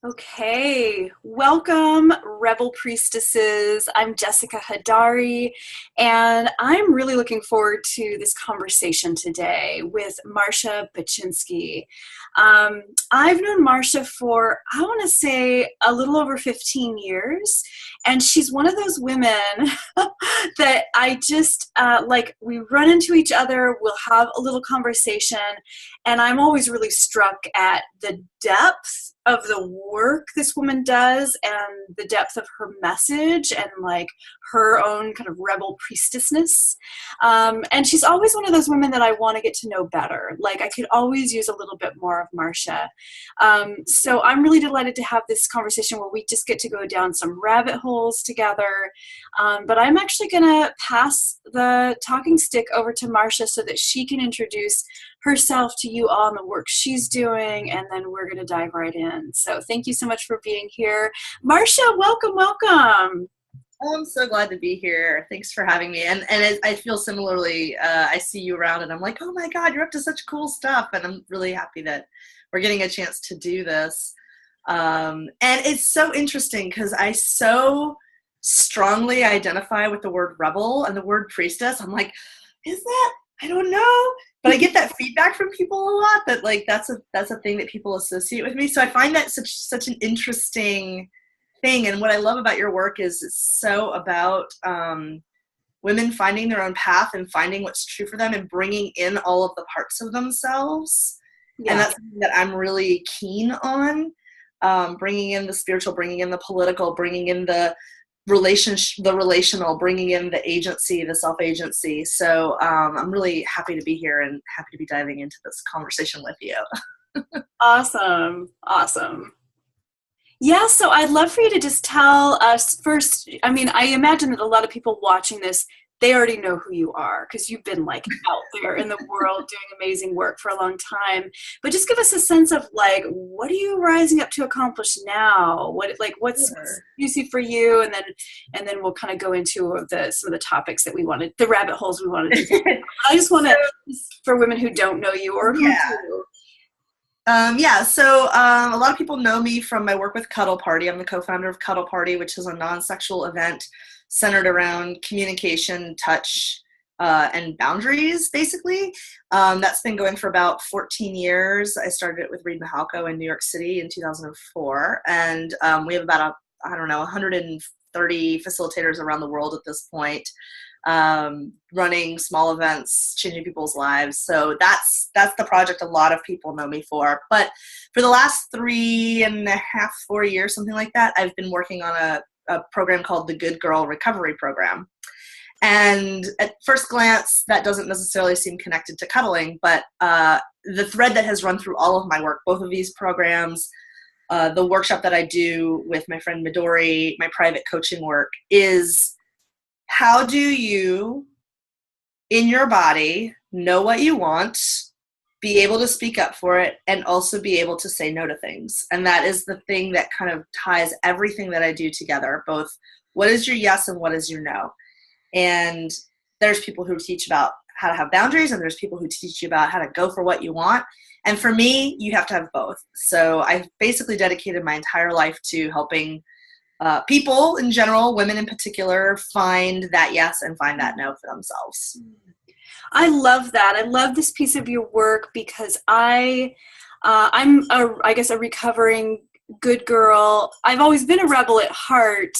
Okay, welcome, Rebel Priestesses. I'm Jessica Hadari, and I'm really looking forward to this conversation today with Marcia Baczynski. I've known Marcia for, I want to say, a little over 15 years, and she's one of those women that I just we run into each other, we'll have a little conversation, and I'm always really struck at the depth of the work this woman does and the depth of her message and like her own kind of rebel priestessness. And she's always one of those women that I want to get to know better. Like I could always use a little bit more of Marcia. So I'm really delighted to have this conversation where we just get to go down some rabbit holes together. But I'm actually going to pass the talking stick over to Marcia so that she can introduce herself to you all and the work she's doing, and then we're going to dive right in. So thank you so much for being here. Marcia, welcome, welcome. Oh, I'm so glad to be here. Thanks for having me. And I feel similarly, I see you around and I'm like, oh my God, you're up to such cool stuff. And I'm really happy that we're getting a chance to do this. And it's so interesting because I so strongly identify with the word rebel and the word priestess. I'm like, is that? I don't know. But I get that feedback from people a lot that like that's a thing that people associate with me. So I find that such an interesting thing. And what I love about your work is it's so about women finding their own path and finding what's true for them and bringing in all of the parts of themselves. Yeah. And that's something that I'm really keen on, bringing in the spiritual, bringing in the political, bringing in the relational, bringing in the agency, the self-agency. So I'm really happy to be here and happy to be diving into this conversation with you. Awesome. Yeah, so I'd love for you to just tell us first. I mean, I imagine that a lot of people watching this, they already know who you are because you've been like out there in the world doing amazing work for a long time. But just give us a sense of like, what are you rising up to accomplish now? What's juicy for you? And then we'll kind of go into some of the topics that we wanted, the rabbit holes we wanted to do. I just want to, for women who don't know you or who do. So a lot of people know me from my work with Cuddle Party. I'm the co-founder of Cuddle Party, which is a non-sexual event centered around communication, touch, and boundaries, basically. That's been going for about 14 years. I started it with Reid Mihalko in New York City in 2004. And we have about, 130 facilitators around the world at this point, running small events, changing people's lives. So that's the project a lot of people know me for. But for the last 3.5, 4 years, something like that, I've been working on a program called the Good Girl Recovery Program. And at first glance, that doesn't necessarily seem connected to cuddling, but the thread that has run through all of my work, both of these programs, the workshop that I do with my friend Midori, my private coaching work, is how do you, in your body, know what you want, be able to speak up for it, and also be able to say no to things. And that is the thing that kind of ties everything that I do together, both what is your yes and what is your no. And there's people who teach about how to have boundaries, and there's people who teach you about how to go for what you want. And for me, you have to have both. So I've basically dedicated my entire life to helping people in general, women in particular, find that yes and find that no for themselves. I love that. I love this piece of your work because I'm I guess a recovering good girl. I've always been a rebel at heart,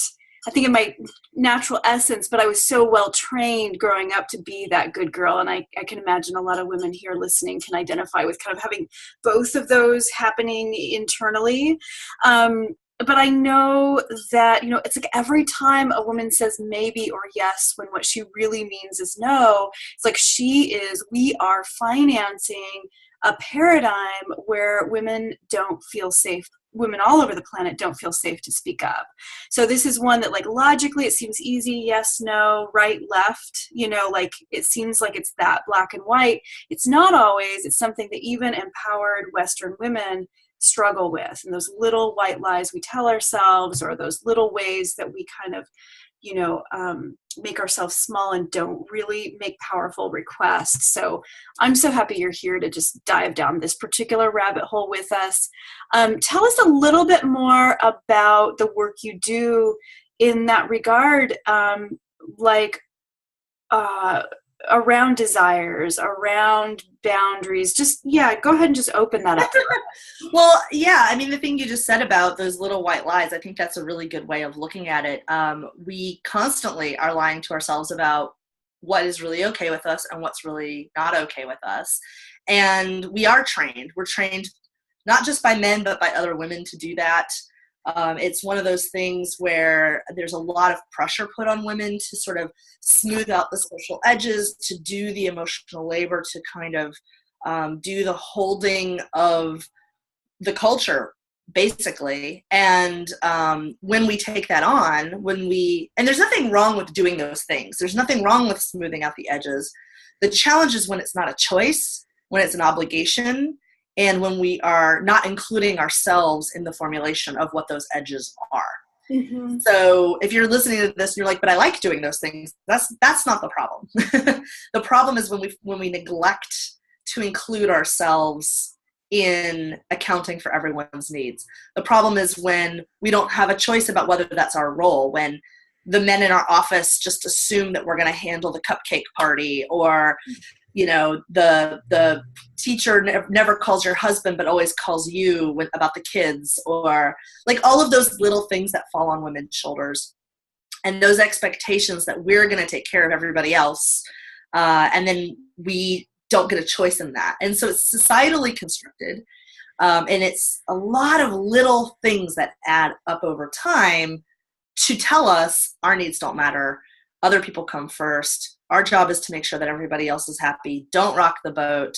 I think in my natural essence, but I was so well trained growing up to be that good girl. And I can imagine a lot of women here listening can identify with kind of having both of those happening internally. But I know that, it's like every time a woman says maybe or yes, when what she really means is no, it's like we are financing a paradigm where women don't feel safe. Women all over the planet don't feel safe to speak up. So this is one that like logically it seems easy, yes, no, right, left, like it seems like it's that black and white. It's not always. It's something that even empowered Western women struggle with, and those little white lies we tell ourselves, or those little ways that we kind of make ourselves small and don't really make powerful requests. So I'm so happy you're here to just dive down this particular rabbit hole with us. Tell us a little bit more about the work you do in that regard, around desires, around boundaries. Just, go ahead and just open that up. Well, yeah, I mean, the thing you just said about those little white lies, I think that's a really good way of looking at it. We constantly are lying to ourselves about what is really okay with us and what's really not okay with us. And we're trained not just by men, but by other women to do that. It's one of those things where there's a lot of pressure put on women to sort of smooth out the social edges, to do the emotional labor, to kind of do the holding of the culture, basically. And when we take that on, and there's nothing wrong with doing those things. There's nothing wrong with smoothing out the edges. The challenge is when it's not a choice, when it's an obligation, and when we are not including ourselves in the formulation of what those edges are. Mm-hmm. So if you're listening to this and you're like, but I like doing those things, that's not the problem. The problem is when we neglect to include ourselves in accounting for everyone's needs. The problem is when we don't have a choice about whether that's our role, when the men in our office just assume that we're going to handle the cupcake party, or the teacher never calls your husband but always calls you about the kids, or like all of those little things that fall on women's shoulders, and those expectations that we're going to take care of everybody else, and then we don't get a choice in that. And so it's societally constructed, and it's a lot of little things that add up over time to tell us our needs don't matter, other people come first, our job is to make sure that everybody else is happy, don't rock the boat,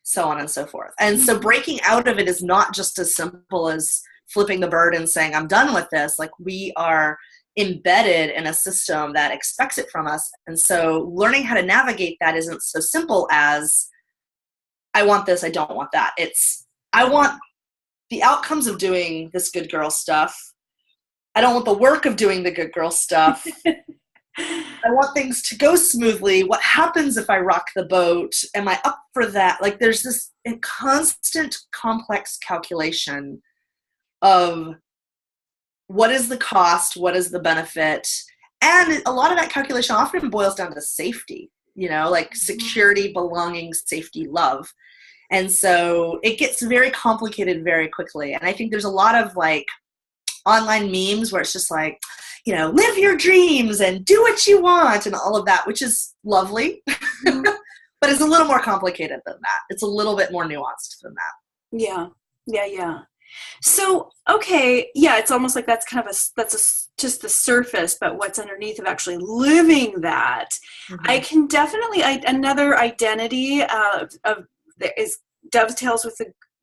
so on and so forth. And so breaking out of it is not just as simple as flipping the bird and saying, I'm done with this. Like, we are embedded in a system that expects it from us. And so learning how to navigate that isn't so simple as, I want this, I don't want that. It's, I want the outcomes of doing this good girl stuff. I don't want the work of doing the good girl stuff. I want things to go smoothly. What happens if I rock the boat? Am I up for that? Like, there's this constant complex calculation of what is the cost, what is the benefit, and a lot of that calculation often boils down to safety, like security, belonging, safety, love. And so it gets very complicated very quickly. And I think there's a lot of like online memes where it's just like, live your dreams and do what you want and all of that, which is lovely, but it's a little more complicated than that. It's a little bit more nuanced than that. Yeah. So, okay. Yeah. It's almost like that's just the surface, but what's underneath of actually living that, I can definitely, another identity is dovetails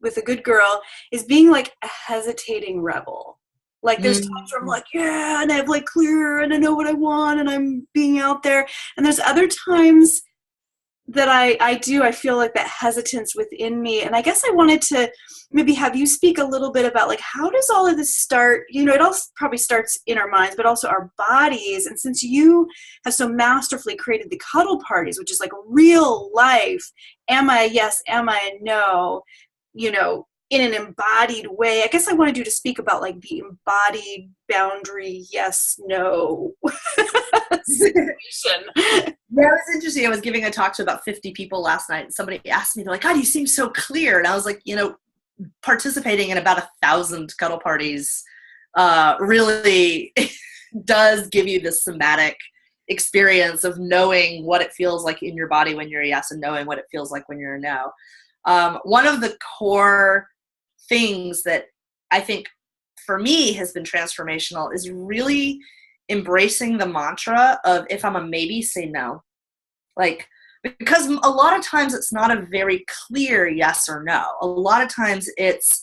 with a good girl is being like a hesitating rebel. Like, there's times where I'm like, and I have like clear and I know what I want and I'm being out there. And there's other times that I feel like that hesitance within me. And I guess I wanted to maybe have you speak a little bit about like, how does all of this start? It all probably starts in our minds, but also our bodies. And since you have so masterfully created the Cuddle Parties, which is like real life, am I a yes, am I a no, in an embodied way. I guess I wanted you to speak about like the embodied boundary, yes, no situation. Yeah, it was interesting. I was giving a talk to about 50 people last night, and somebody asked me, they're like, God, you seem so clear. And I was like, participating in about 1,000 cuddle parties really does give you this somatic experience of knowing what it feels like in your body when you're a yes and knowing what it feels like when you're a no. One of the core things that I think for me has been transformational is really embracing the mantra of, if I'm a maybe, say no. Like, because a lot of times it's not a very clear yes or no. A lot of times it's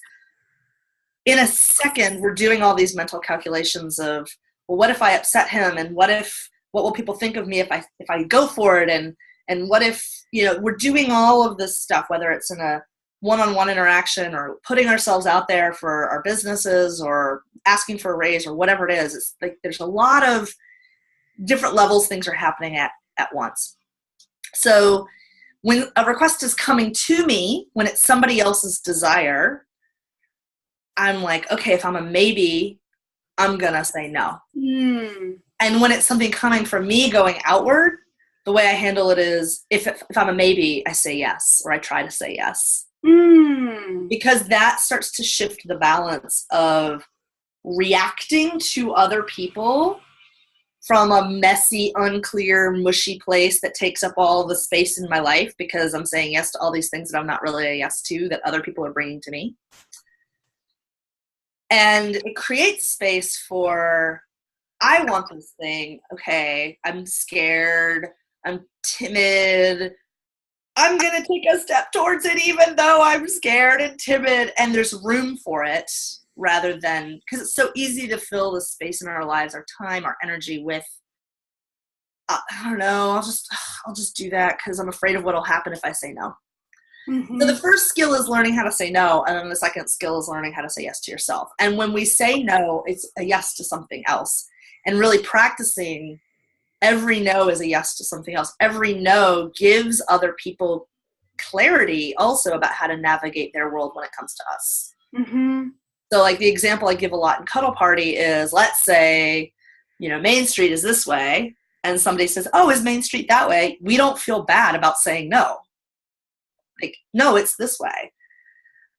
in a second we're doing all these mental calculations of, well, what if I upset him, and what will people think of me if I go for it, and what if, we're doing all of this stuff, whether it's in a one-on-one interaction or putting ourselves out there for our businesses or asking for a raise or whatever it is. It's like there's a lot of different levels things are happening at once. So when a request is coming to me, when it's somebody else's desire, I'm like, okay, if I'm a maybe, I'm gonna say no. And when it's something coming from me going outward, the way I handle it is if I'm a maybe, I say yes, or I try to say yes. Because that starts to shift the balance of reacting to other people from a messy, unclear, mushy place that takes up all the space in my life because I'm saying yes to all these things that I'm not really a yes to, that other people are bringing to me. And it creates space for, I want this thing. Okay, I'm scared. I'm timid. I'm going to take a step towards it even though I'm scared and timid. And there's room for it rather than, because it's so easy to fill the space in our lives, our time, our energy with, I don't know, I'll just do that because I'm afraid of what will happen if I say no. So the first skill is learning how to say no, and then the second skill is learning how to say yes to yourself. And when we say no, it's a yes to something else. And really practicing every no is a yes to something else. Every no gives other people clarity also about how to navigate their world when it comes to us. So like the example I give a lot in Cuddle Party is, let's say, Main Street is this way, and somebody says, oh, is Main Street that way? We don't feel bad about saying no. Like, no, it's this way.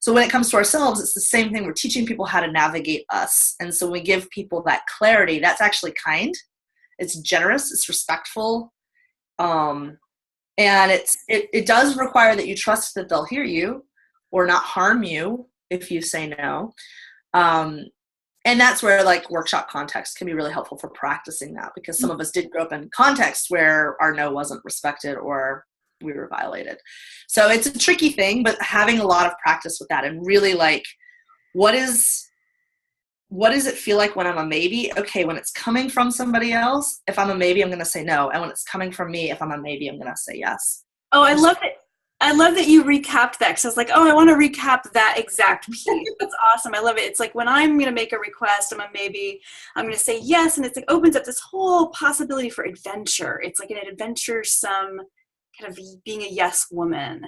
So when it comes to ourselves, it's the same thing. We're teaching people how to navigate us. And so when we give people that clarity, that's actually kind. It's generous. It's respectful. And it does require that you trust that they'll hear you or not harm you if you say no. And that's where like workshop context can be really helpful for practicing that, because some of us did grow up in contexts where our no wasn't respected or we were violated. So it's a tricky thing, but having a lot of practice with that and really like, what does it feel like when I'm a maybe? Okay, when it's coming from somebody else, if I'm a maybe, I'm going to say no. And when it's coming from me, if I'm a maybe, I'm going to say yes. Oh, I love it. I love that you recapped that, because I was like, oh, I want to recap that exact piece. That's awesome. I love it. It's like when I'm going to make a request, I'm going to say yes, and it's like opens up this whole possibility for adventure. It's like an adventuresome kind of being a yes woman.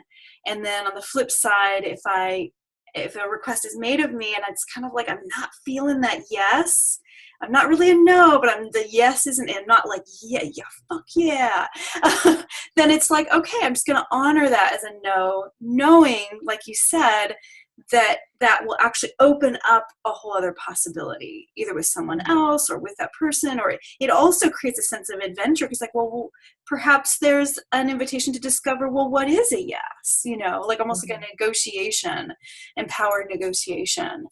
And then on the flip side, if a request is made of me and it's kind of like I'm not feeling that yes, I'm not really a no, but the yes isn't, I'm not like yeah fuck yeah, then it's like, okay, I'm just going to honor that as a no, knowing, like you said, that will actually open up a whole other possibility, either with someone else or with that person. Or it also creates a sense of adventure, because like, well, perhaps there's an invitation to discover, well, what is a yes, like almost like a negotiation, empowered negotiation.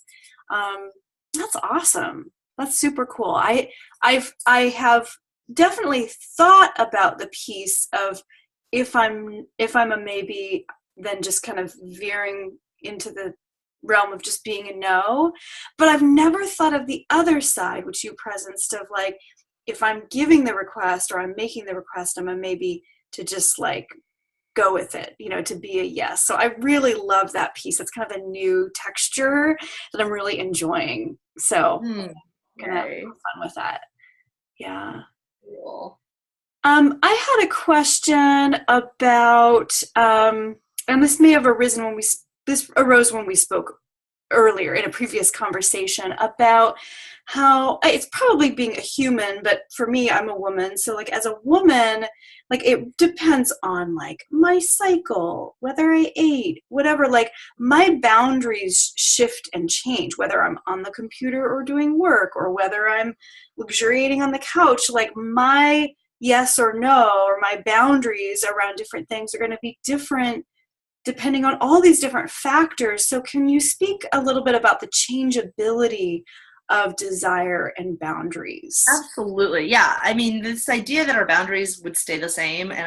That's awesome. That's super cool. I have definitely thought about the piece of if I'm a maybe, then just kind of veering into the realm of just being a no. But I've never thought of the other side, which you presenced, of like, if I'm giving the request or I'm making the request, I'm a maybe, to just like go with it, to be a yes. So I really love that piece. It's kind of a new texture that I'm really enjoying. So I'm gonna have fun with that. Yeah. Cool. I had a question about, and this may have arisen this arose when we spoke earlier in a previous conversation about how it's probably being a human, but for me, I'm a woman. So like as a woman, like it depends on like my cycle, whether I ate, whatever, like my boundaries shift and change, whether I'm on the computer or doing work, or whether I'm luxuriating on the couch, like my yes or no, or my boundaries around different things are going to be different depending on all these different factors. So can you speak a little bit about the changeability of desire and boundaries? Absolutely. Yeah. I mean, this idea that our boundaries would stay the same and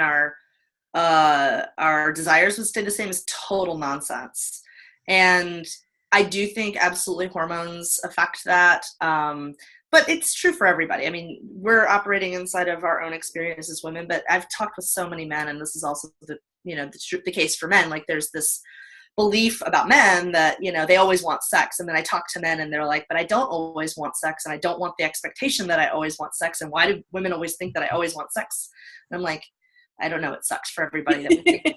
our desires would stay the same is total nonsense. And I do think absolutely hormones affect that. But it's true for everybody. I mean, we're operating inside of our own experience as women, but I've talked with so many men, and this is also the case for men. Like there's this belief about men that, you know, they always want sex. And then I talk to men and they're like, but I don't always want sex, and I don't want the expectation that I always want sex. And why do women always think that I always want sex? And I'm like, I don't know. It sucks for everybody that we think that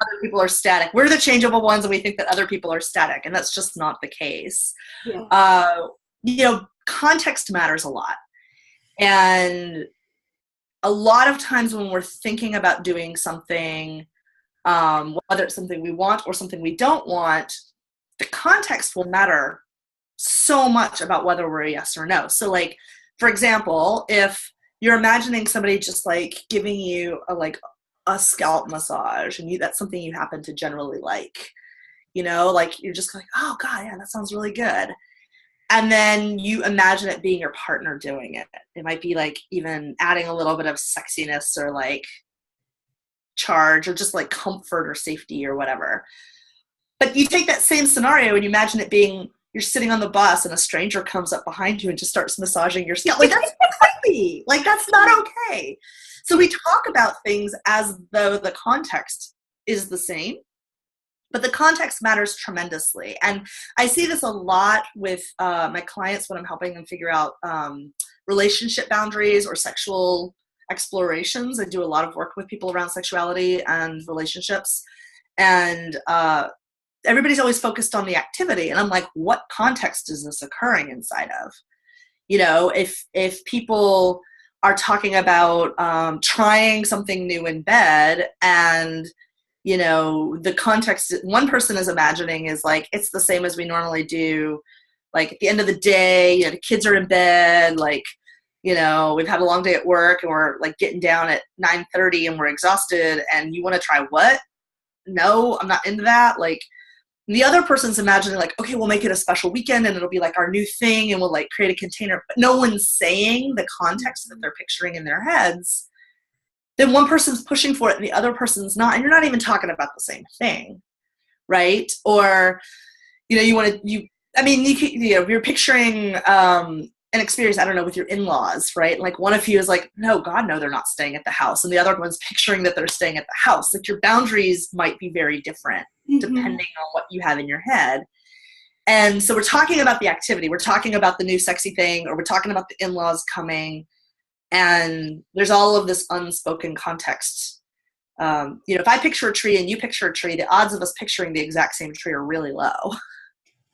other people are static. We're the changeable ones, and we think that other people are static. And that's just not the case. Yeah. You know, context matters a lot. And a lot of times when we're thinking about doing something, whether it's something we want or something we don't want, the context will matter so much about whether we're a yes or no. So like, for example, if you're imagining somebody just like giving you a scalp massage, and that's something you happen to generally like, you know, like you're just like, oh God, yeah, that sounds really good. And then you imagine it being your partner doing it. It might be like even adding a little bit of sexiness or like charge or just like comfort or safety or whatever. But you take that same scenario and you imagine it being, you're sitting on the bus and a stranger comes up behind you and just starts massaging your scalp. Like, that's creepy. Like, that's not okay. So we talk about things as though the context is the same, but the context matters tremendously. And I see this a lot with my clients when I'm helping them figure out relationship boundaries or sexual explorations. I do a lot of work with people around sexuality and relationships. And everybody's always focused on the activity. And I'm like, what context is this occurring inside of? You know, if people are talking about trying something new in bed, and you know, the context one person is imagining is like, it's the same as we normally do. Like at the end of the day, you know, the kids are in bed, like, you know, we've had a long day at work and we're like getting down at 9:30 and we're exhausted, and you want to try what? No, I'm not into that. Like, the other person's imagining like, okay, we'll make it a special weekend and it'll be like our new thing and we'll like create a container, but no one's saying the context that they're picturing in their heads. Then one person's pushing for it and the other person's not, and you're not even talking about the same thing, right? Or, you know, you're picturing an experience, I don't know, with your in-laws, right? Like one of you is like, no, God, no, they're not staying at the house. And the other one's picturing that they're staying at the house. Like your boundaries might be very different depending on what you have in your head. And so we're talking about the activity. We're talking about the new sexy thing, or we're talking about the in-laws coming. And there's all of this unspoken context. You know, if I picture a tree and you picture a tree, the odds of us picturing the exact same tree are really low.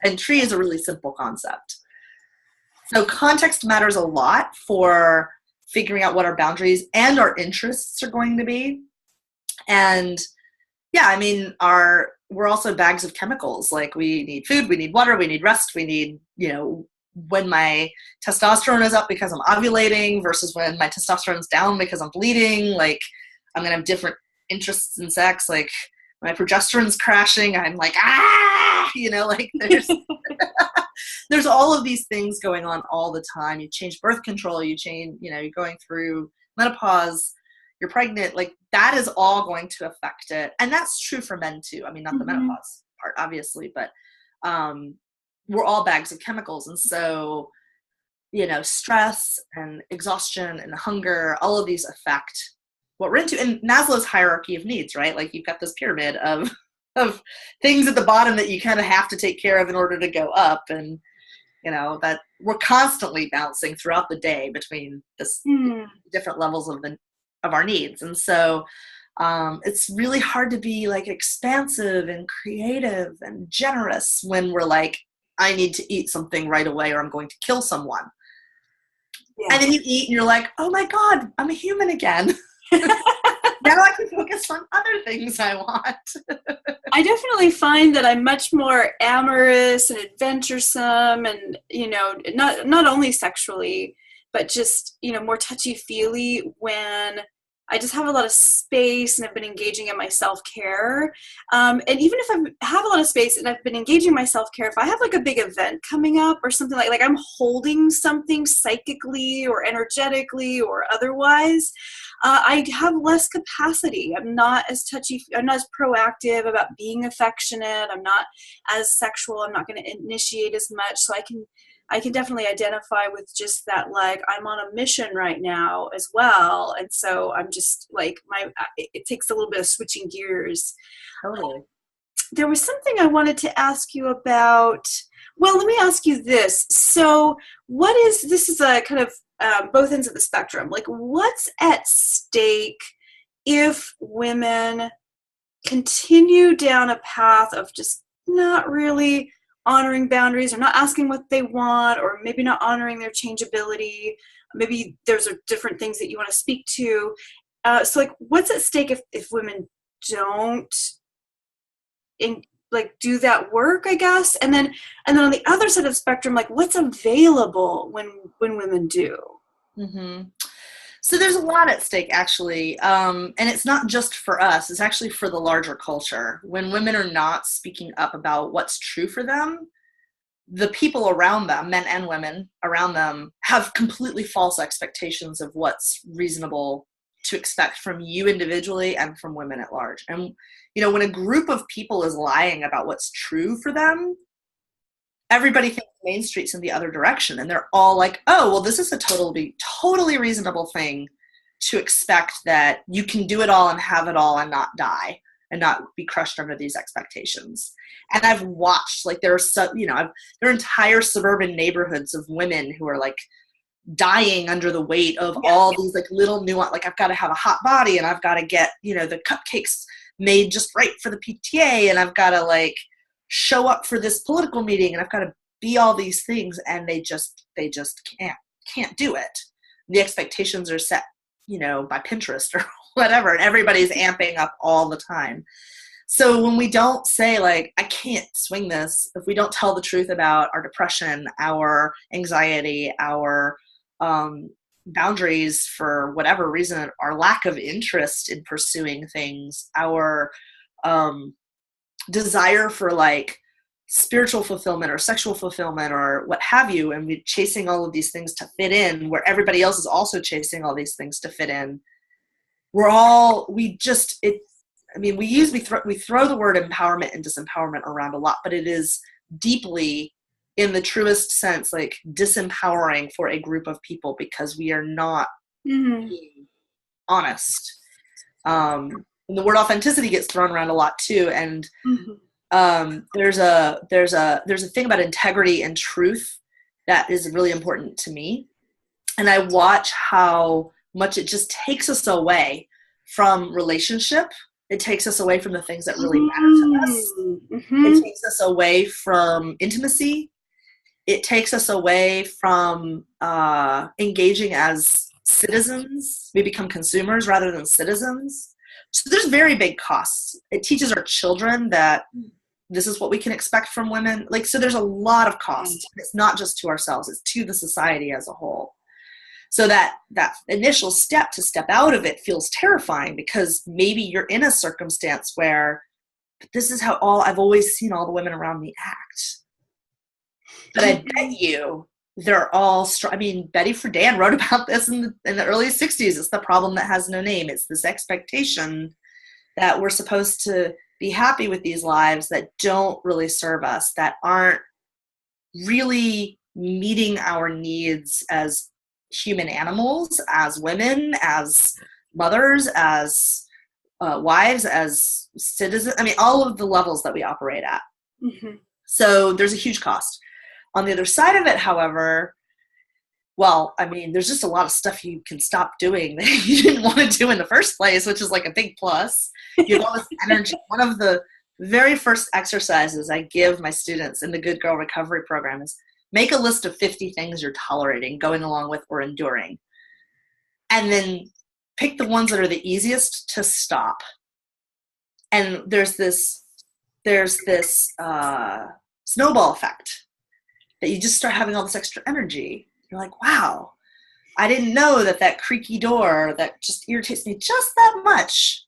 And tree is a really simple concept. So context matters a lot for figuring out what our boundaries and our interests are going to be. And yeah, I mean, we're also bags of chemicals. Like we need food, we need water, we need rest, we need, you know, when my testosterone is up because I'm ovulating versus when my testosterone's down because I'm bleeding, like I'm going to have different interests in sex. Like when my progesterone's crashing, I'm like, you know, like there's all of these things going on all the time. You change birth control, you change, you know, you're going through menopause, you're pregnant, like that is all going to affect it. And that's true for men too. I mean, not the menopause part, obviously, but we're all bags of chemicals. And so, you know, stress and exhaustion and hunger, all of these affect what we're into. And Maslow's hierarchy of needs, right? Like you've got this pyramid of things at the bottom that you kind of have to take care of in order to go up. And, you know, that we're constantly bouncing throughout the day between this different levels of our needs. And so it's really hard to be like expansive and creative and generous when we're like, I need to eat something right away or I'm going to kill someone. Yeah. And then you eat and you're like, oh my God, I'm a human again. Now I can focus on other things I want. I definitely find that I'm much more amorous and adventuresome and, you know, not only sexually, but just, you know, more touchy-feely when I just have a lot of space and I've been engaging in my self-care. And even if I have a lot of space and I've been engaging in my self-care, if I have like a big event coming up or something like I'm holding something psychically or energetically or otherwise, I have less capacity. I'm not as proactive about being affectionate. I'm not as sexual. I'm not going to initiate as much. So I can definitely identify with just that, like, I'm on a mission right now as well. And so I'm just like, it takes a little bit of switching gears. Totally. there was something I wanted to ask you about. Well, let me ask you this. So this is a kind of both ends of the spectrum. Like, what's at stake if women continue down a path of just not really honoring boundaries, or not asking what they want, or maybe not honoring their changeability? Maybe there's different things that you want to speak to. So like, what's at stake if women don't do that work, I guess? And then on the other side of the spectrum, like, what's available when women do? Mm-hmm. So there's a lot at stake, actually. And it's not just for us, it's actually for the larger culture. When women are not speaking up about what's true for them, the people around them, men and women around them, have completely false expectations of what's reasonable to expect from you individually and from women at large. And, when a group of people is lying about what's true for them, everybody thinks Main Street's in the other direction. And they're all like, oh, well, this is a totally reasonable thing to expect, that you can do it all and have it all and not die and not be crushed under these expectations. And I've watched, like, there are entire suburban neighborhoods of women who are like dying under the weight of all these like little nuance, like, I've got to have a hot body, and I've got to get, the cupcakes made just right for the PTA, and I've got to like show up for this political meeting, and I've got to be all these things, and they just can't do it. The expectations are set, by Pinterest or whatever, and everybody's amping up all the time. So when we don't say, like, I can't swing this, if we don't tell the truth about our depression, our anxiety, our boundaries for whatever reason, our lack of interest in pursuing things, our desire for like spiritual fulfillment or sexual fulfillment or what have you, and we're chasing all of these things to fit in where everybody else is also chasing all these things to fit in, we throw the word empowerment and disempowerment around a lot, but it is deeply, in the truest sense, like disempowering for a group of people, because we are not being honest. And the word authenticity gets thrown around a lot too. And there's a thing about integrity and truth that is really important to me. And I watch how much it just takes us away from relationship. It takes us away from the things that really matter to us. It takes us away from intimacy. It takes us away from engaging as citizens. We become consumers rather than citizens. So there's very big costs. It teaches our children that this is what we can expect from women. Like, so there's a lot of costs. It's not just to ourselves, it's to the society as a whole. So that initial step to step out of it feels terrifying, because maybe you're in a circumstance where this is how I've always seen all the women around me act. But I bet you they're all strong. I mean, Betty Friedan wrote about this in the early 60s. It's the problem that has no name. It's this expectation that we're supposed to be happy with these lives that don't really serve us, that aren't really meeting our needs as human animals, as women, as mothers, as wives, as citizens. I mean, all of the levels that we operate at. So there's a huge cost. On the other side of it, however, well, I mean, there's just a lot of stuff you can stop doing that you didn't want to do in the first place, which is like a big plus. You have all this energy. One of the very first exercises I give my students in the Good Girl Recovery Program is make a list of 50 things you're tolerating, going along with, or enduring. And then pick the ones that are the easiest to stop. And there's this snowball effect that you just start having all this extra energy. You're like, wow, I didn't know that creaky door that just irritates me just that much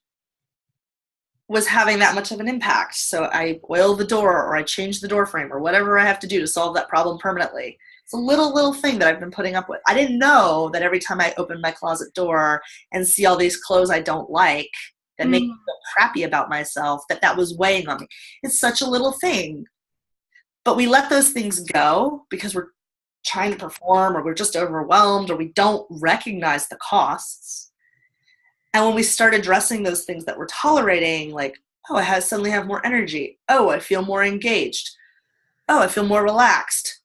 was having that much of an impact. So I oil the door, or I change the door frame, or whatever I have to do to solve that problem permanently. It's a little thing that I've been putting up with. I didn't know that every time I open my closet door and see all these clothes I don't like that make me feel crappy about myself, that was weighing on me. It's such a little thing. But we let those things go because we're trying to perform, or we're just overwhelmed, or we don't recognize the costs. And when we start addressing those things that we're tolerating, like Oh, I suddenly have more energy. Oh, I feel more engaged. Oh, I feel more relaxed.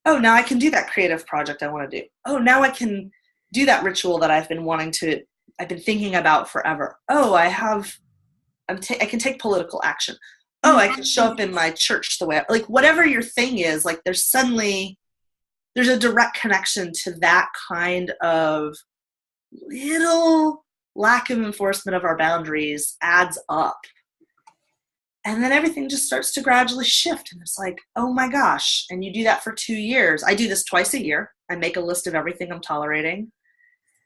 Oh, now I can do that creative project I want to do. Oh, now I can do that ritual that I've been thinking about forever. Oh, I can take political action. Oh, I can show up in my church the way, like whatever your thing is, like there's a direct connection to that kind of little lack of enforcement of our boundaries adds up. And then everything just starts to gradually shift. And it's like, oh my gosh. And you do that for 2 years. I do this twice a year. I make a list of everything I'm tolerating.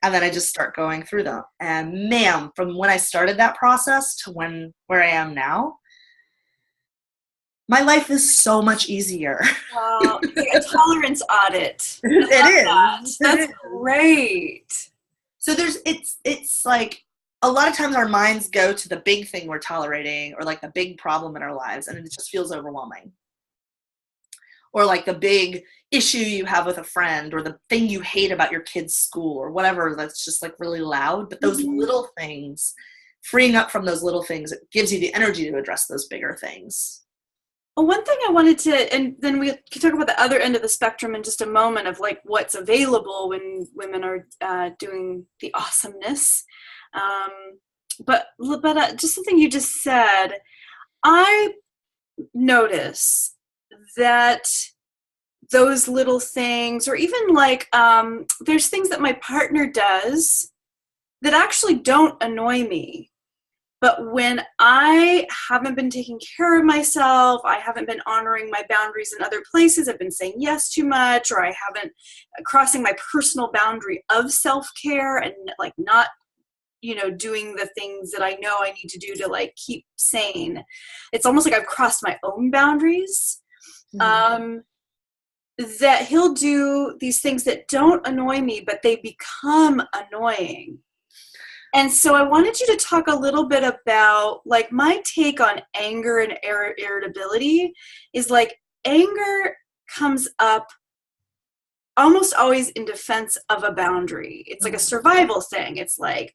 And then I just start going through them. And man, from when I started that process to where I am now, my life is so much easier. Wow. A tolerance audit. It is. That's great. So it's like, a lot of times our minds go to the big thing we're tolerating or like the big problem in our lives, and it just feels overwhelming. Or like the big issue you have with a friend or the thing you hate about your kid's school or whatever that's just like really loud. But those little things, freeing up from those little things, it gives you the energy to address those bigger things. Well, one thing I wanted to, and then we can talk about the other end of the spectrum in just a moment of like what's available when women are doing the awesomeness. But just something you just said, I notice that those little things, or even like there's things that my partner does that actually don't annoy me. But when I haven't been taking care of myself, I haven't been honoring my boundaries in other places, I've been saying yes too much, or I haven't crossing my personal boundary of self-care and like not, doing the things that I know I need to do to like keep sane. It's almost like I've crossed my own boundaries. That he'll do these things that don't annoy me, but they become annoying. And so I wanted you to talk a little bit about like my take on anger and irritability is like anger comes up almost always in defense of a boundary. It's like a survival thing. It's like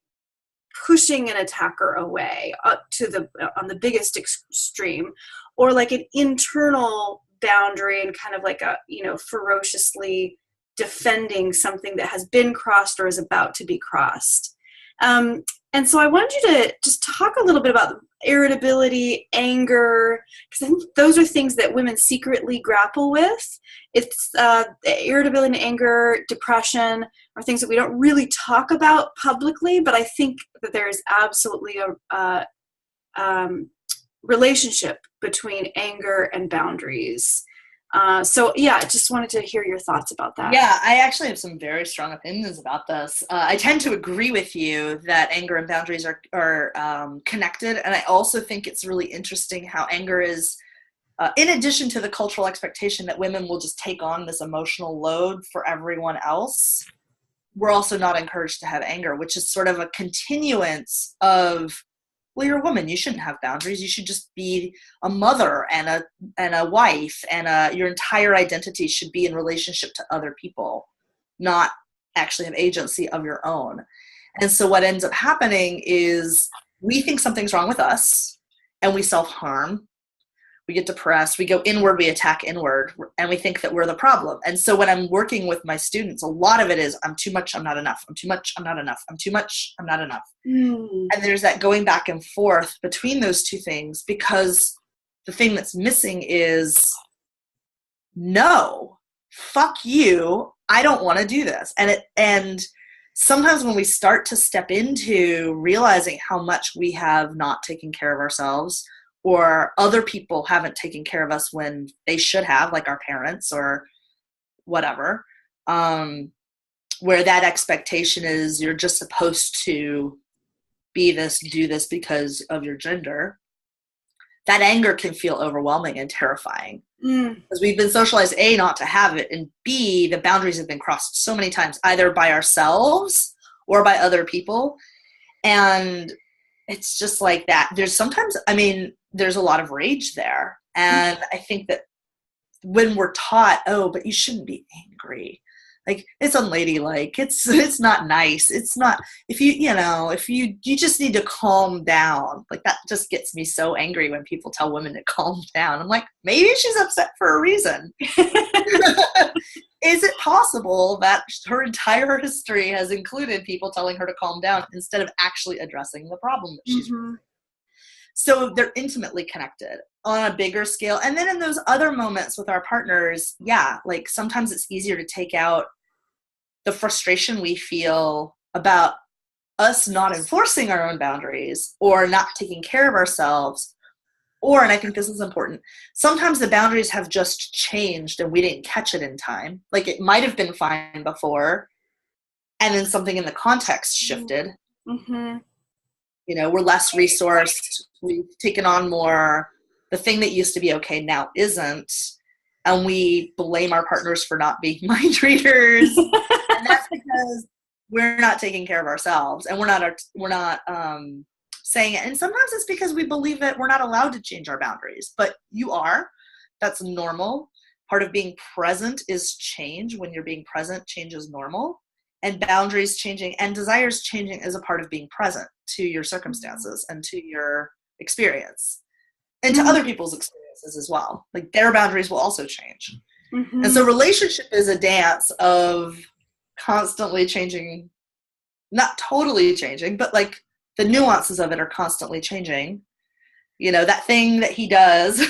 pushing an attacker away up to on the biggest extreme, or like an internal boundary and kind of like a, ferociously defending something that has been crossed or is about to be crossed. And so I wanted you to just talk a little bit about irritability, anger, because I think those are things that women secretly grapple with. It's irritability and anger, depression are things that we don't really talk about publicly, but I think that there is absolutely a relationship between anger and boundaries. So yeah, I just wanted to hear your thoughts about that. Yeah, I actually have some very strong opinions about this. I tend to agree with you that anger and boundaries are connected. And I also think it's really interesting how anger is, in addition to the cultural expectation that women will just take on this emotional load for everyone else, we're also not encouraged to have anger, which is sort of a continuance of, well, you're a woman. You shouldn't have boundaries. You should just be a mother and a wife, and your entire identity should be in relationship to other people, not actually have agency of your own. And so what ends up happening is we think something's wrong with us, and we self-harm. We get depressed. We go inward. We attack inward, and we think that we're the problem. And so when I'm working with my students, a lot of it is I'm too much. I'm not enough. I'm too much. I'm not enough. I'm too much. I'm not enough. And there's that going back and forth between those two things, because the thing that's missing is, no, fuck you. I don't want to do this. And sometimes when we start to step into realizing how much we have not taken care of ourselves, or other people haven't taken care of us when they should have, like our parents or whatever, where that expectation is you're just supposed to be this, do this because of your gender, that anger can feel overwhelming and terrifying. Because we've been socialized, A, not to have it, and B, the boundaries have been crossed so many times, either by ourselves or by other people. And it's just like that. There's a lot of rage there. And I think that when we're taught, oh, but you shouldn't be angry. Like, it's unladylike. It's not nice. It's not, if you just need to calm down. Like, that just gets me so angry when people tell women to calm down. I'm like, maybe she's upset for a reason. Is it possible that her entire history has included people telling her to calm down instead of actually addressing the problem that she's So they're intimately connected on a bigger scale. And then in those other moments with our partners, yeah, like sometimes it's easier to take out the frustration we feel about us not enforcing our own boundaries or not taking care of ourselves. Or, and I think this is important, sometimes the boundaries have just changed and we didn't catch it in time. Like, it might have been fine before, and then something in the context shifted. Mm-hmm. You know, we're less resourced. We've taken on more. The thing that used to be okay now isn't. And we blame our partners for not being mind readers. And that's because we're not taking care of ourselves, and we're not saying it. And sometimes it's because we believe that we're not allowed to change our boundaries, but you are. That's normal. Part of being present is change. When you're being present, change is normal. And boundaries changing and desires changing is a part of being present to your circumstances and to your experience and to other people's experiences as well. Like, their boundaries will also change. And so relationship is a dance of constantly changing, not totally changing, but like the nuances of it are constantly changing. You know, that thing that he does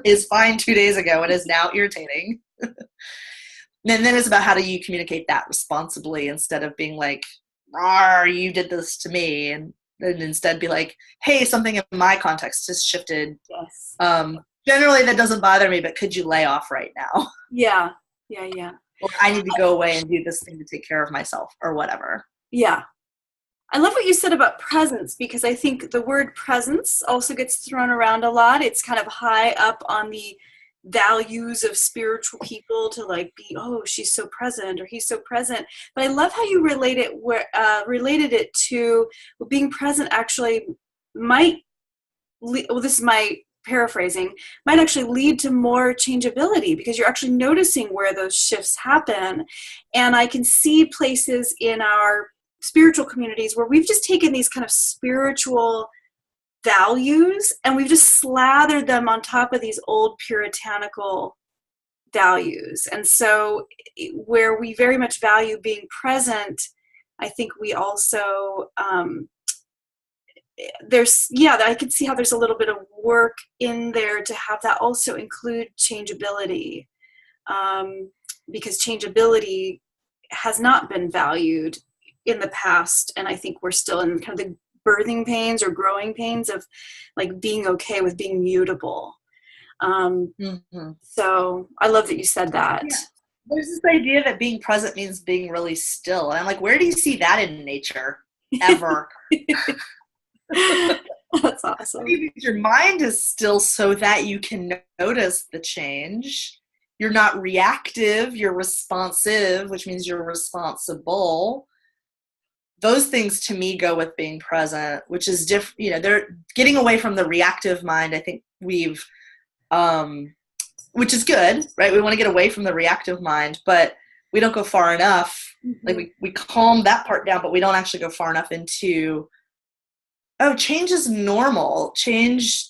is fine 2 days ago and is now irritating. And then it's about how do you communicate that responsibly instead of being like, you did this to me, and instead be like, hey, something in my context has shifted. Yes. Generally that doesn't bother me, but could you lay off right now? Yeah. Or I need to go away and do this thing to take care of myself or whatever. Yeah. I love what you said about presence, because I think the word presence also gets thrown around a lot. It's kind of high up on the values of spiritual people to like be, oh, she's so present or he's so present. But I love how you related it to being present actually might, well, this is my paraphrasing, might actually lead to more changeability, because you're actually noticing where those shifts happen. And I can see places in our spiritual communities where we've just taken these kind of spiritual values and we've just slathered them on top of these old puritanical values. And so where we very much value being present, I think we also, I could see how there's a little bit of work in there to have that also include changeability, because changeability has not been valued in the past. And I think we're still in kind of the birthing pains or growing pains of like being okay with being mutable. So I love that you said that. Yeah. There's this idea that being present means being really still. And I'm like, where do you see that in nature ever? That's awesome. Your mind is still so that you can notice the change. You're not reactive, you're responsive, which means you're responsible. Those things to me go with being present, which is different. You know, they're getting away from the reactive mind. I think we've, which is good, right? We want to get away from the reactive mind, but we don't go far enough. Like we calm that part down, but we don't actually go far enough into, change is normal. Change,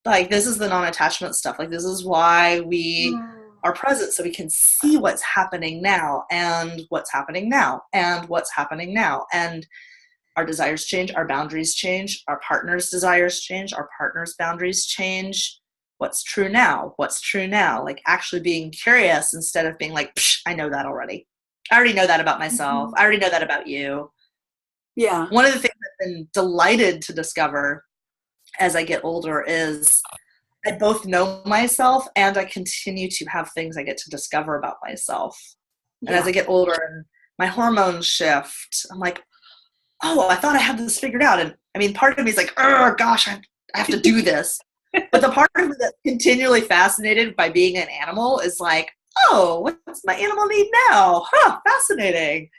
like, this is the non-attachment stuff. Like, this is why we are present, so we can see what's happening now and what's happening now and what's happening now. And our desires change, our boundaries change, our partner's desires change, our partner's boundaries change. What's true now? What's true now? Like, actually being curious instead of being like, psh, I know that already. I already know that about myself. I already know that about you. Yeah. One of the things I've been delighted to discover as I get older is I both know myself and I continue to have things I get to discover about myself. And as I get older and my hormones shift, I'm like, oh, I thought I had this figured out. And I mean, part of me is like, oh gosh, I have to do this. But the part of me that's continually fascinated by being an animal is like, oh, what's my animal need now? Huh, fascinating.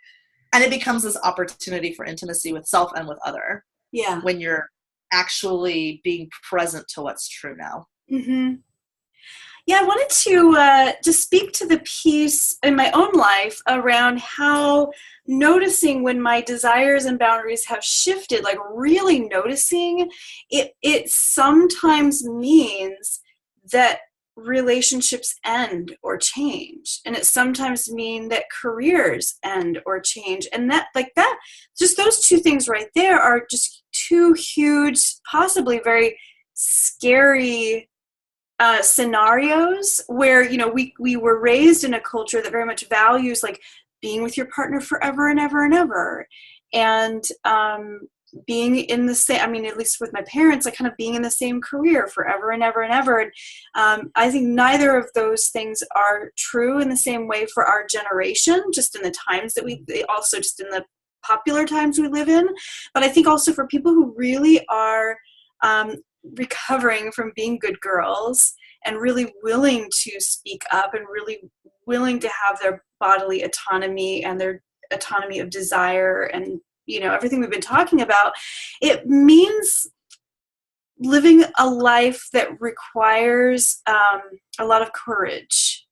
And it becomes this opportunity for intimacy with self and with other. Yeah. When you're actually being present to what's true now. Yeah, I wanted to just speak to the piece in my own life around how noticing when my desires and boundaries have shifted, like really noticing it sometimes means that relationships end or change, and it sometimes mean that careers end or change, and that just those two things right there are just two huge, possibly very scary scenarios where, you know, we were raised in a culture that very much values like being with your partner forever and ever and ever, and being in the same, I mean, at least with my parents, like kind of being in the same career forever and ever and ever. And I think neither of those things are true in the same way for our generation, just in the times that also just in the popular times we live in. But I think also for people who really are recovering from being good girls and really willing to speak up and really willing to have their bodily autonomy and their autonomy of desire and, you know, everything we've been talking about, it means living a life that requires a lot of courage.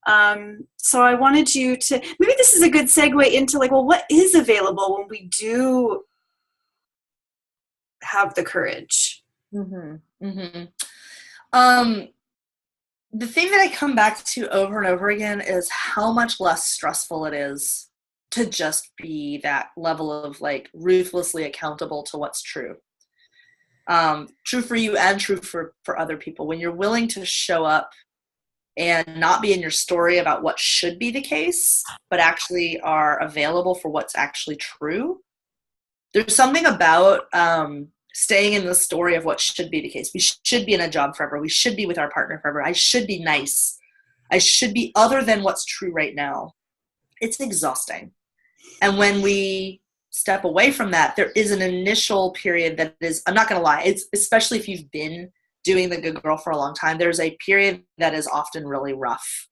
So I wanted you to, maybe this is a good segue into like, well, what is available when we do have the courage? Mm-hmm. Mm-hmm. The thing that I come back to over and over again is how much less stressful it is to just be that level of like ruthlessly accountable to what's true. True for you and true for other people. When you're willing to show up and not be in your story about what should be the case, but actually are available for what's actually true. There's something about staying in the story of what should be the case. We should be in a job forever. We should be with our partner forever. I should be nice. I should be other than what's true right now. It's exhausting. And when we step away from that, there is an initial period that is, I'm not going to lie, it's especially if you've been doing the good girl for a long time, there's a period that is often really rough.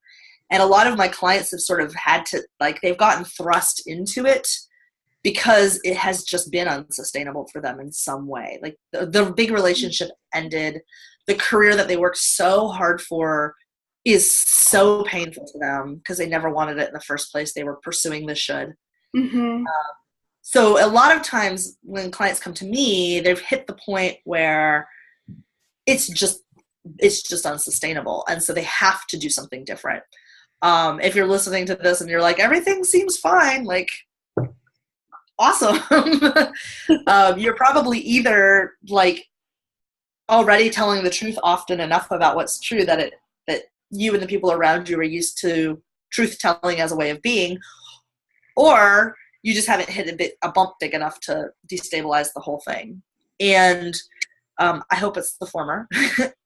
And a lot of my clients have sort of had to, like, they've gotten thrust into it because it has just been unsustainable for them in some way. Like the big relationship ended, the career that they worked so hard for is so painful to them because they never wanted it in the first place. They were pursuing the should. Mm-hmm. So a lot of times when clients come to me, they've hit the point where it's just unsustainable. And so they have to do something different. If you're listening to this and you're like, everything seems fine, like, awesome. You're probably either like already telling the truth often enough about what's true that you and the people around you are used to truth telling as a way of being, or you just haven't hit a bump big enough to destabilize the whole thing. And I hope it's the former,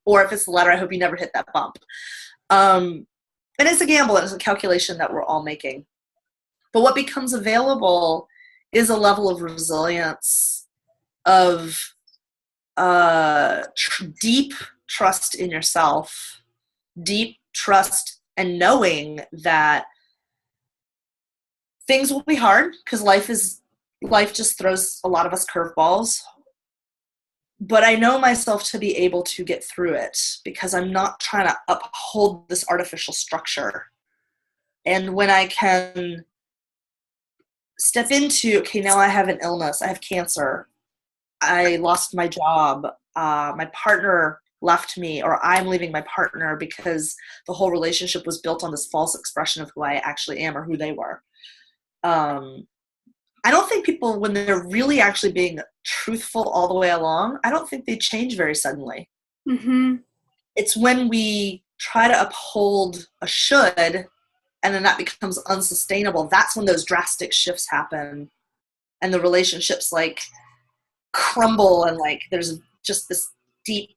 or if it's the latter, I hope you never hit that bump. And it's a gamble, and it's a calculation that we're all making. But what becomes available is a level of resilience, of deep trust in yourself, deep trust and knowing that things will be hard because life just throws a lot of us curveballs. But I know myself to be able to get through it because I'm not trying to uphold this artificial structure. And when I can step into, okay, now I have an illness, I have cancer, I lost my job, my partner left me, or I'm leaving my partner because the whole relationship was built on this false expression of who I actually am or who they were. I don't think people, when they're really actually being truthful all the way along, I don't think they change very suddenly. Mm-hmm. It's when we try to uphold a should, and then that becomes unsustainable. That's when those drastic shifts happen, and the relationships like crumble, and like there's just this deep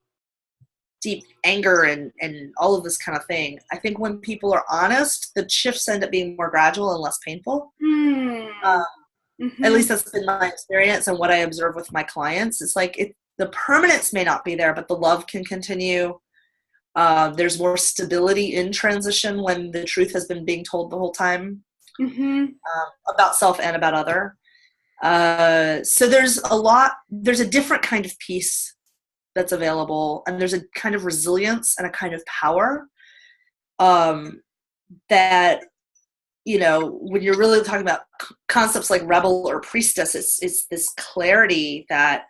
anger and all of this kind of thing. I think when people are honest, the shifts end up being more gradual and less painful. Mm-hmm. At least that's been my experience and what I observe with my clients. It's like the permanence may not be there, but the love can continue. There's more stability in transition when the truth has been being told the whole time, about self and about other. So there's a different kind of peace that's available, and there's a kind of resilience and a kind of power that, you know, when you're really talking about concepts like rebel or priestess, it's this clarity that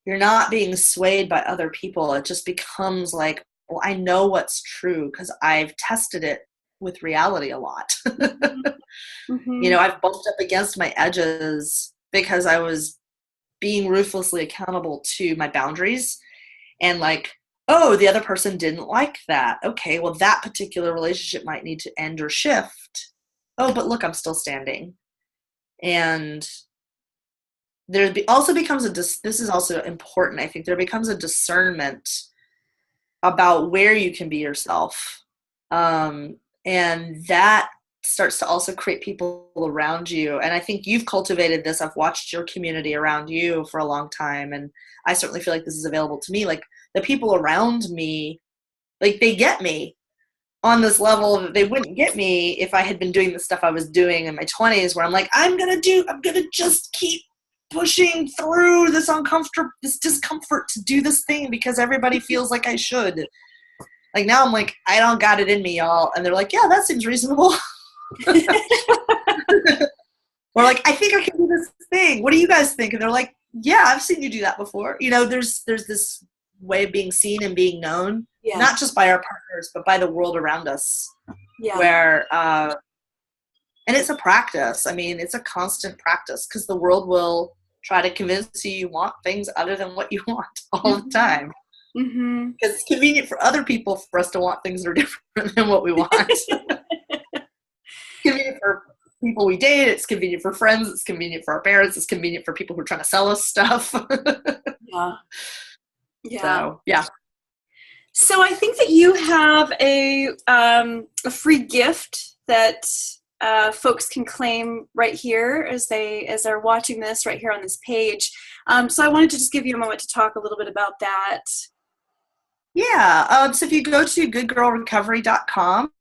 you're not being swayed by other people. It just becomes like, well, I know what's true because I've tested it with reality a lot. Mm-hmm. You know, I've bumped up against my edges because I was being ruthlessly accountable to my boundaries, and like, oh, the other person didn't like that. Okay, well, that particular relationship might need to end or shift. Oh, but look, I'm still standing. And there also becomes this is also important, I think. There becomes a discernment about where you can be yourself. And that starts to also create people around you. And I think you've cultivated this. I've watched your community around you for a long time. And I certainly feel like this is available to me. Like, the people around me, like, they get me on this level that they wouldn't get me if I had been doing the stuff I was doing in my 20s, where I'm like, I'm going to just keep pushing through this discomfort to do this thing because everybody feels like I should. Like, now I'm like, I don't got it in me, y'all. And they're like, yeah, that seems reasonable. Or like, I think I can do this thing. What do you guys think? And they're like, yeah, I've seen you do that before. You know, there's this way of being seen and being known, not just by our partners, but by the world around us. Yeah. Where, and it's a practice. I mean, it's a constant practice because the world will try to convince you want things other than what you want all the time. Mm-hmm. Because it's convenient for other people for us to want things that are different than what we want. It's convenient for people we date. It's convenient for friends. It's convenient for our parents. It's convenient for people who are trying to sell us stuff. Yeah. Yeah. So, yeah. So I think that you have a free gift that folks can claim right here as they're watching this right here on this page. So I wanted to just give you a moment to talk a little bit about that. Yeah. So if you go to goodgirlrecovery.com,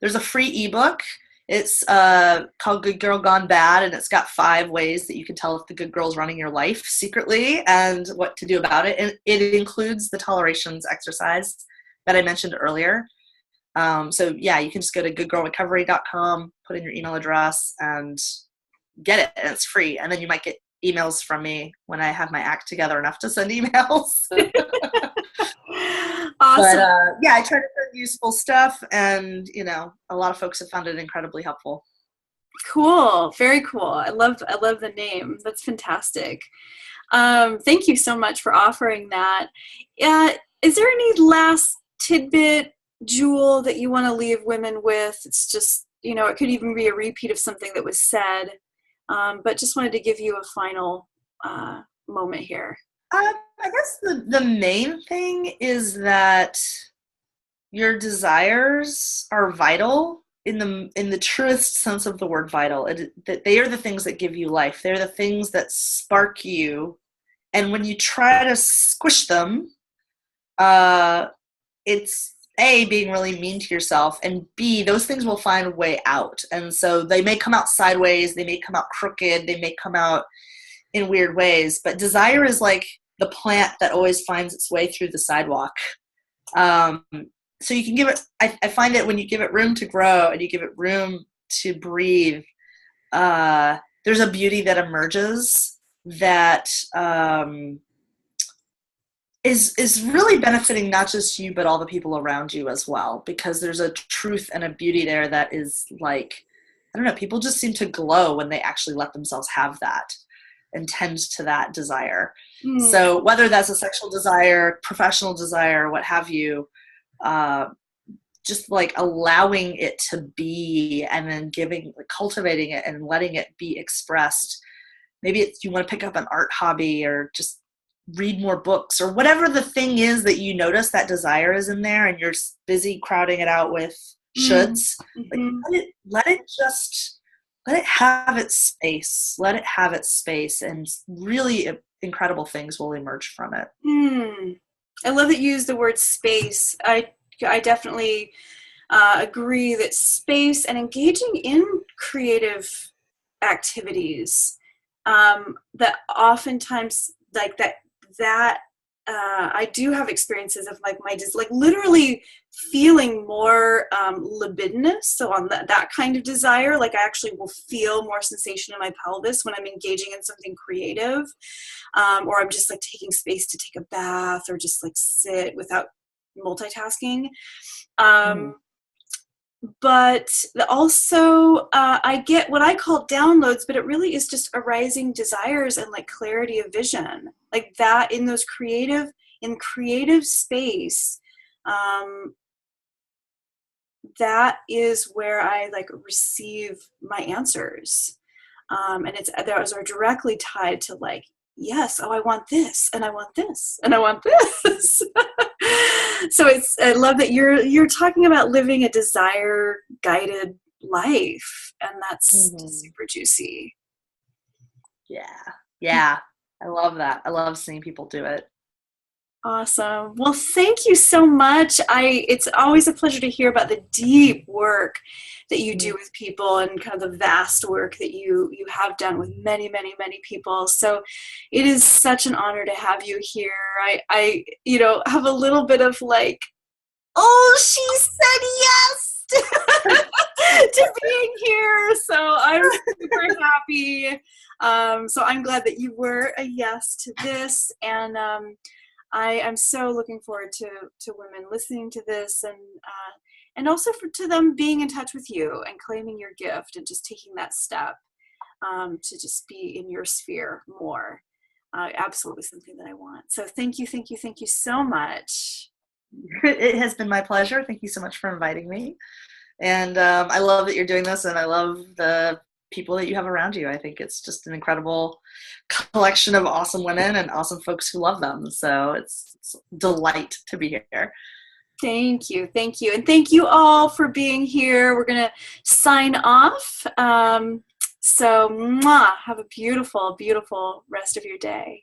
there's a free ebook. It's called Good Girl Gone Bad, and it's got 5 ways that you can tell if the good girl's running your life secretly and what to do about it. And it includes the tolerations exercise that I mentioned earlier. So yeah, you can just go to goodgirlrecovery.com, put in your email address, and get it. And it's free. And then you might get emails from me when I have my act together enough to send emails. Awesome. But yeah, I try to send useful stuff, and you know, a lot of folks have found it incredibly helpful. Cool. Very cool. I love the name. That's fantastic. Thank you so much for offering that. Is there any last tidbit, jewel, that you want to leave women with? It's just, you know, it could even be a repeat of something that was said, but just wanted to give you a final moment here. I guess the main thing is that your desires are vital in the truest sense of the word vital. That they are the things that give you life. They're the things that spark you. And when you try to squish them, it's A, being really mean to yourself, and B, those things will find a way out. And so they may come out sideways, they may come out crooked, they may come out in weird ways, but desire is like the plant that always finds its way through the sidewalk. So you can give it, I find that when you give it room to grow and you give it room to breathe, there's a beauty that emerges that is really benefiting not just you, but all the people around you as well, because there's a truth and a beauty there that is like, I don't know, people just seem to glow when they actually let themselves have that and tend to that desire. So whether that's a sexual desire, professional desire, what have you, just like allowing it to be, and then cultivating it and letting it be expressed. Maybe it's, you want to pick up an art hobby or just read more books or whatever the thing is that you notice that desire is in there and you're busy crowding it out with shoulds. Like, let it have its space. Let it have its space, and really incredible things will emerge from it. I love that you use the word space. I definitely agree that space and engaging in creative activities that oftentimes like that I do have experiences of like like literally feeling more libidinous. So on that kind of desire, like I actually will feel more sensation in my pelvis when I'm engaging in something creative, or I'm just like taking space to take a bath or just like sit without multitasking. But also I get what I call downloads, but it really is just arising desires and like clarity of vision, like that in those creative space. That is where I like receive my answers. And those are directly tied to like, yes, oh, I want this, and I want this, and I want this. So I love that you're talking about living a desire guided life, and that's super juicy. Yeah. I love that. I love seeing people do it. Awesome. Well, thank you so much. It's always a pleasure to hear about the deep work that you do with people and kind of the vast work that you have done with many, many, many people. So it is such an honor to have you here. I have a little bit of like, oh, she said yes to being here. So I'm super happy. So I'm glad that you were a yes to this. And I'm so looking forward to women listening to this, and also to them being in touch with you and claiming your gift and just taking that step to just be in your sphere more. Absolutely something that I want. So thank you so much. It has been my pleasure. Thank you so much for inviting me. And I love that you're doing this, and I love the people that you have around you. I think it's just an incredible collection of awesome women and awesome folks who love them. So it's a delight to be here. Thank you. And thank you all for being here. We're going to sign off. So have a beautiful, beautiful rest of your day.